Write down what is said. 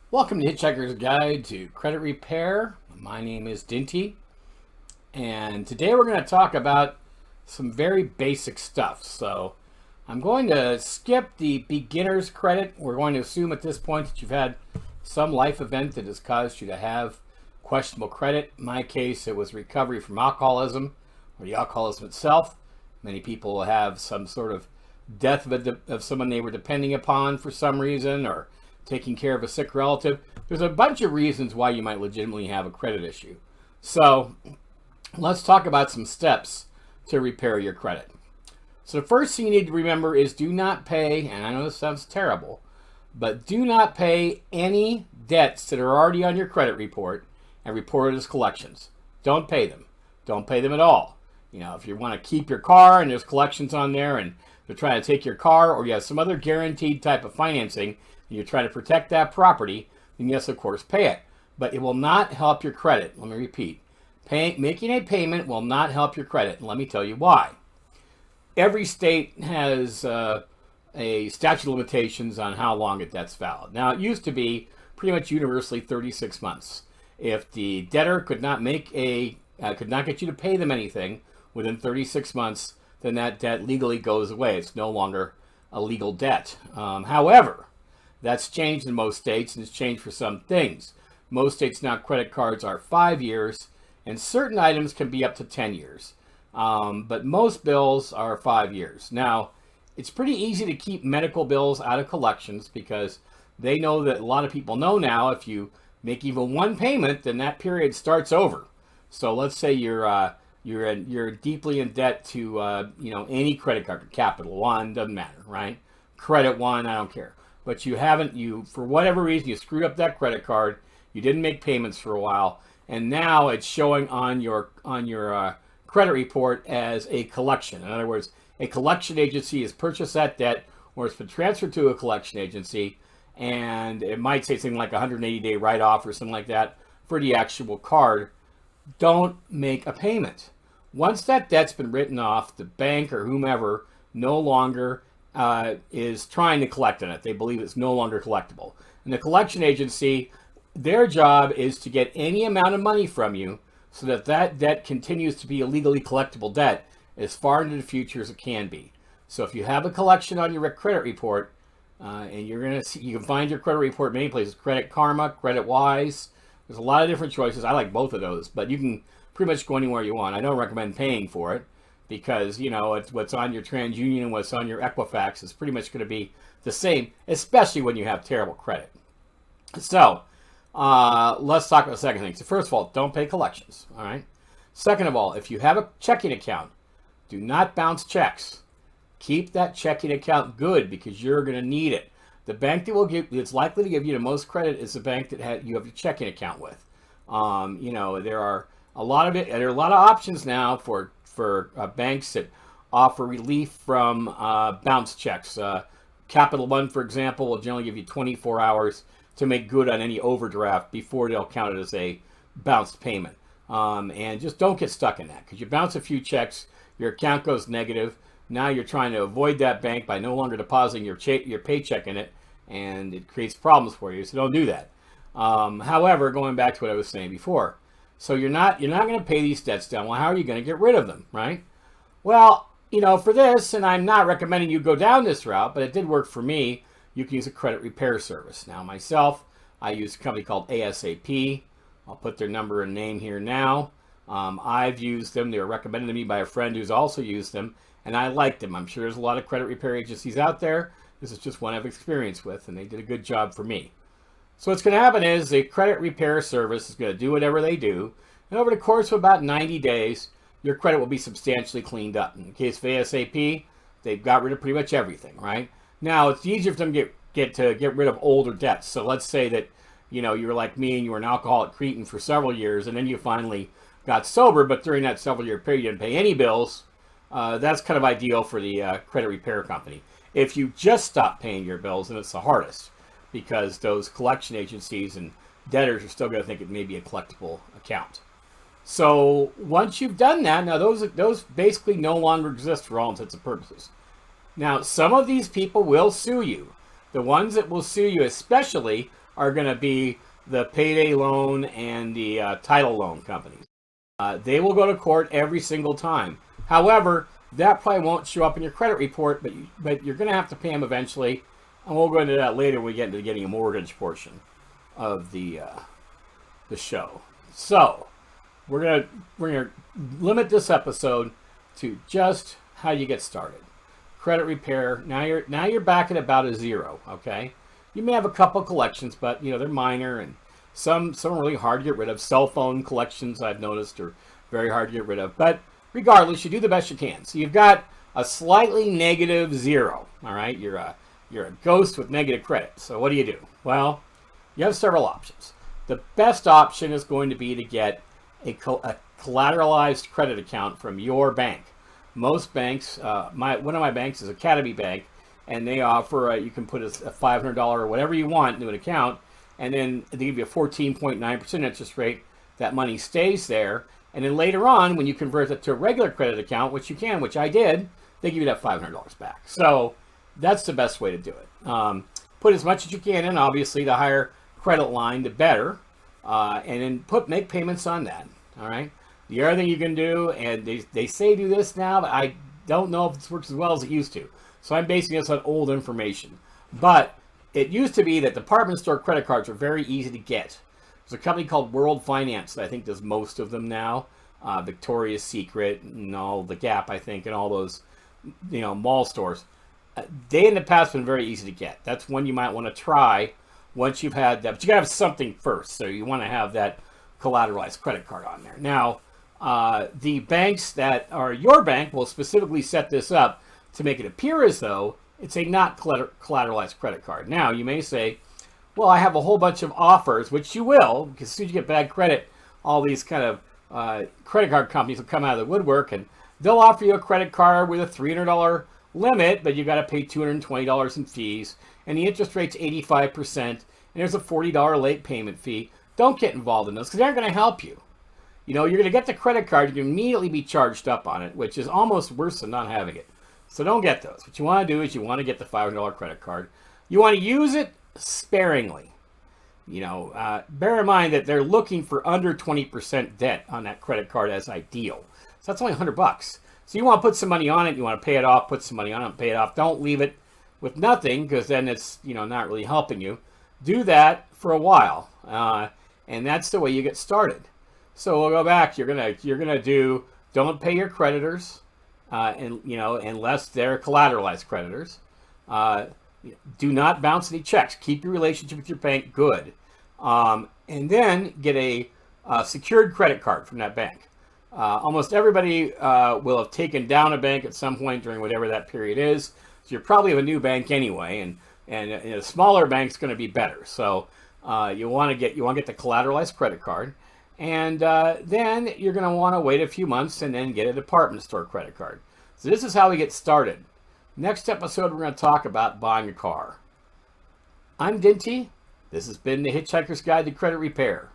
Welcome to Hitchhiker's Guide to Credit Repair. My name is Dinty, and today we're going to talk about some very basic stuff. So I'm going to skip the beginner's credit. We're going to assume at this point that you've had some life event that has caused you to have questionable credit. In my case, it was recovery from alcoholism or the alcoholism itself. Many people will have some sort of death of someone they were depending upon for some reason, or taking care of a sick relative. There's a bunch of reasons why you might legitimately have a credit issue. So let's talk about some steps to repair your credit. So the first thing you need to remember is do not pay, and I know this sounds terrible, but do not pay any debts that are already on your credit report and reported as collections. Don't pay them. Don't pay them at all. You know, if you want to keep your car and there's collections on there and they're trying to take your car, or you have some other guaranteed type of financing, and you're trying to protect that property, then yes, of course, pay it. But it will not help your credit. Let me repeat. Making a payment will not help your credit, and let me tell you why. Every state has a statute of limitations on how long that's valid. Now, it used to be pretty much universally 36 months. If the debtor could not get you to pay them anything within 36 months, then that debt legally goes away. It's no longer a legal debt. However, that's changed in most states, and it's changed for some things. Most states now, credit cards are 5 years, and certain items can be up to 10 years. But most bills are 5 years. Now, it's pretty easy to keep medical bills out of collections because they know that a lot of people know now if you make even one payment, then that period starts over. So let's say you're deeply in debt to any credit card, Capital One, doesn't matter, right? Credit One, I don't care. But you for whatever reason, you screwed up that credit card, you didn't make payments for a while, and now it's showing on your credit report as a collection. In other words, a collection agency has purchased that debt, or it's been transferred to a collection agency, and it might say something like 180-day write-off or something like that for the actual card. Don't make a payment. Once that debt's been written off, the bank or whomever no longer is trying to collect on it. They believe it's no longer collectible. And the collection agency, their job is to get any amount of money from you so that that debt continues to be a legally collectible debt as far into the future as it can be. So if you have a collection on your credit report, and you can find your credit report many places, Credit Karma, Credit Wise. There's a lot of different choices. I like both of those, but you can pretty much go anywhere you want. I don't recommend paying for it because, it's what's on your TransUnion and what's on your Equifax is pretty much going to be the same, especially when you have terrible credit. So let's talk about the second thing. So first of all, don't pay collections, all right? Second of all, if you have a checking account, do not bounce checks. Keep that checking account good because you're going to need it. The bank that's likely to give you the most credit is the bank that you have your checking account with. There are a lot of options now for banks that offer relief from bounce checks. Capital One, for example, will generally give you 24 hours to make good on any overdraft before they'll count it as a bounced payment. And just don't get stuck in that because you bounce a few checks, your account goes negative. Now you're trying to avoid that bank by no longer depositing your paycheck in it, and it creates problems for you. So don't do that. However, going back to what I was saying before, so you're not going to pay these debts down. Well, how are you going to get rid of them, right? Well, for this, and I'm not recommending you go down this route, but it did work for me. You can use a credit repair service. Now, myself, I use a company called ASAP. I'll put their number and name here now. I've used them. They were recommended to me by a friend who's also used them, and I like them. I'm sure there's a lot of credit repair agencies out there. This is just one I've experienced with, and they did a good job for me. So what's going to happen is the credit repair service is going to do whatever they do, and over the course of about 90 days, your credit will be substantially cleaned up. In the case of ASAP, they've got rid of pretty much everything, right? Now, it's easier for them to get rid of older debts. So let's say that, you were like me and you were an alcoholic cretin for several years, and then you finally got sober, but during that several-year period you didn't pay any bills. That's kind of ideal for the credit repair company. If you just stop paying your bills, then it's the hardest because those collection agencies and debtors are still going to think it may be a collectible account. So once you've done that, now those basically no longer exist for all intents and purposes. Now, some of these people will sue you. The ones that will sue you especially are going to be the payday loan and the title loan companies. They will go to court every single time. However, that probably won't show up in your credit report, but you're going to have to pay them eventually. And we'll go into that later when we get into getting a mortgage portion of the show. So we're gonna limit this episode to just how you get started. Credit repair. Now you're back at about a zero. Okay, you may have a couple collections, but they're minor, and some are really hard to get rid of. Cell phone collections, I've noticed, are very hard to get rid of. But regardless, you do the best you can. So you've got a slightly negative zero. All right, you're a ghost with negative credit. So what do? Well, you have several options. The best option is going to be to get a collateralized credit account from your bank. Most banks, one of my banks is Academy Bank, and they offer you can put a $500 or whatever you want into an account, and then they give you a 14.9% interest rate. That money stays there, and then later on, when you convert it to a regular credit account, which you can, which I did, they give you that $500 back. So that's the best way to do it. Put as much as you can in. Obviously, the higher credit line, the better. And then make payments on that. All right. The other thing you can do, and they say do this now, but I don't know if this works as well as it used to. So I'm basing this on old information. But it used to be that department store credit cards were very easy to get. There's a company called World Finance that I think does most of them now. Victoria's Secret and all the Gap, I think, and all those mall stores. They in the past have been very easy to get. That's one you might want to try once you've had that. But you got to have something first. So you want to have that collateralized credit card on there. Now, the banks that are your bank will specifically set this up to make it appear as though it's a not collateralized credit card. Now, you may say, well, I have a whole bunch of offers, which you will, because as soon as you get bad credit, all these kind of credit card companies will come out of the woodwork, and they'll offer you a credit card with a $300 limit, but you got to pay $220 in fees, and the interest rate's 85%, and there's a $40 late payment fee. Don't get involved in those because they aren't going to help you. You're going to get the credit card, you can immediately be charged up on it, which is almost worse than not having it. So don't get those. What you want to do is you want to get the $500 credit card. You want to use it sparingly. Bear in mind that they're looking for under 20% debt on that credit card as ideal. So that's only $100. So you want to put some money on it, you want to pay it off, put some money on it, pay it off. Don't leave it with nothing because then it's, not really helping you. Do that for a while. And that's the way you get started. So we'll go back. You're gonna do, don't pay your creditors, unless they're collateralized creditors. Do not bounce any checks. Keep your relationship with your bank good. And then get a secured credit card from that bank. Almost everybody will have taken down a bank at some point during whatever that period is. So you're probably of a new bank anyway, and a smaller bank's going to be better. So you want to get the collateralized credit card, and then you're going to want to wait a few months and then get a department store credit card. So this is how we get started. Next episode, we're going to talk about buying a car. I'm Dinty. This has been the Hitchhiker's Guide to Credit Repair.